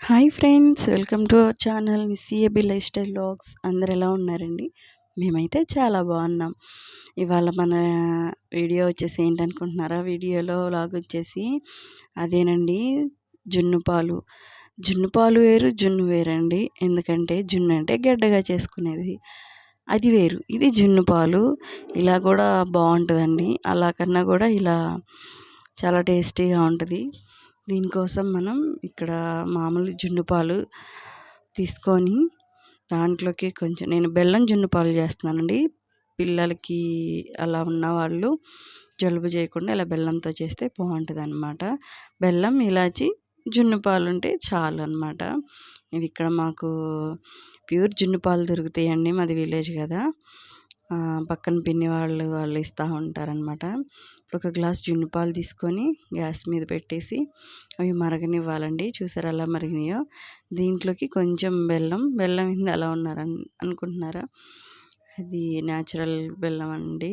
Hi friends, welcome to our channel CAB life style vlogs. అందరు ఎలా ఉన్నారండి? మేమైతే చాలా బాగున్నాం. ఇవాళ మన వీడియో వచ్చేసి ఏంటనుకుంటున్నారా? వీడియోలో వ్లాగ్ వచ్చేసి అదేనండి, జున్ను పాలు. జున్ను పాలు వేరు, జున్ను వేరండి. ఎందుకంటే జున్ను అంటే గడ్డగా చేసుకునేది, అది వేరు. ఇది జున్ను పాలు. ఇలా కూడా బాగుంటుందండి. అలా కన్నా కూడా ఇలా చాలా టేస్టీగా ఉంటుంది. దీనికోసం మనం ఇక్కడ మామూలు జున్ను పాలు తీసుకొని దాంట్లోకి కొంచెం, నేను బెల్లం జున్ను పాలు చేస్తున్నానండి. పిల్లలకి అలా ఉన్నవాళ్ళు జలుబు చేయకుండా ఇలా బెల్లంతో చేస్తే బాగుంటుంది అనమాట. బెల్లం, ఇలాచి, జున్ను పాలు ఉంటే చాలు అనమాట. ఇవి ఇక్కడ మాకు ప్యూర్ జున్ను పాలు దొరుకుతాయండి. మాది విలేజ్ కదా, పక్కన పిన్ని వాళ్ళు ఇస్తూ ఉంటారనమాట. ఇప్పుడు ఒక గ్లాస్ జున్ను పాలు తీసుకొని గ్యాస్ మీద పెట్టేసి అవి మరగనివ్వాలండి. చూసారా అలా మరిగినాయో? దీంట్లోకి కొంచెం బెల్లం ఏంది అలా అనుకుంటున్నారా? అది న్యాచురల్ బెల్లం అండి.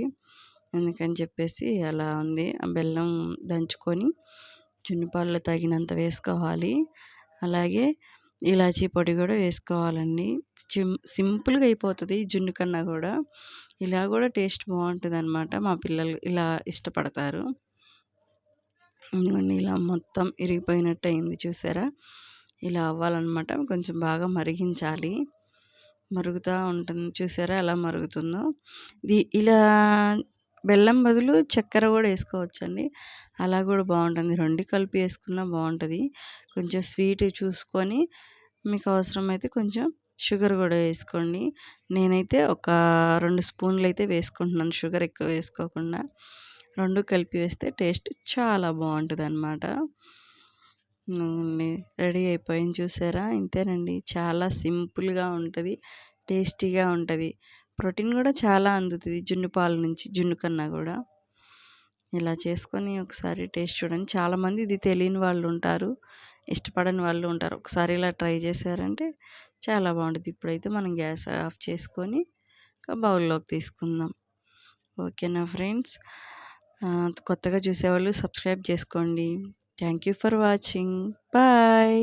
అందుకని చెప్పేసి అలా ఉంది. ఆ బెల్లం దంచుకొని జున్ను పాలలో తగినంత వేసుకోవాలి. అలాగే ఇలాచీ పొడి కూడా వేసుకోవాలండి. సింపుల్గా అయిపోతుంది జున్ను కన్నా కూడా. ఇలా కూడా టేస్ట్ బాగుంటుంది అనమాట. మా పిల్లలు ఇలా ఇష్టపడతారు. ఇదిగోండి, ఇలా మొత్తం ఇరిగిపోయినట్టు అయింది చూసారా? ఇలా అవ్వాలన్నమాట. కొంచెం బాగా మరిగించాలి. మరుగుతూ ఉంటుంది చూసారా ఎలా మరుగుతుందో. ఇలా బెల్లం బదులు చక్కెర కూడా వేసుకోవచ్చండి. అలా కూడా బాగుంటుంది. రెండు కలిపి వేసుకున్నా బాగుంటుంది. కొంచెం స్వీట్ చూసుకొని మీకు అవసరమైతే కొంచెం షుగర్ కూడా వేసుకోండి. నేనైతే ఒక 2 స్పూన్లు అయితే వేసుకుంటున్నాను, షుగర్ ఎక్కువ వేసుకోకుండా. రెండు కలిపి వేస్తే టేస్ట్ చాలా బాగుంటుంది అనమాట. రెడీ అయిపోయింది చూసారా? ఇంతేనండి, చాలా సింపుల్గా ఉంటుంది, టేస్టీగా ఉంటుంది. ప్రోటీన్ కూడా చాలా అందుతుంది జున్ను పాల నుంచి, జున్ను కన్నా కూడా. ఇలా చేసుకొని ఒకసారి టేస్ట్ చూడండి. చాలామంది ఇది తెలియని వాళ్ళు ఉంటారు, ఇష్టపడని వాళ్ళు ఉంటారు. ఒకసారి ఇలా ట్రై చేశారంటే చాలా బాగుంటుంది. ఇప్పుడైతే మనం గ్యాస్ ఆఫ్ చేసుకొని బౌల్లోకి తీసుకుందాం. ఓకేనా ఫ్రెండ్స్? కొత్తగా చూసేవాళ్ళు సబ్స్క్రైబ్ చేసుకోండి. Thank you for watching. Bye.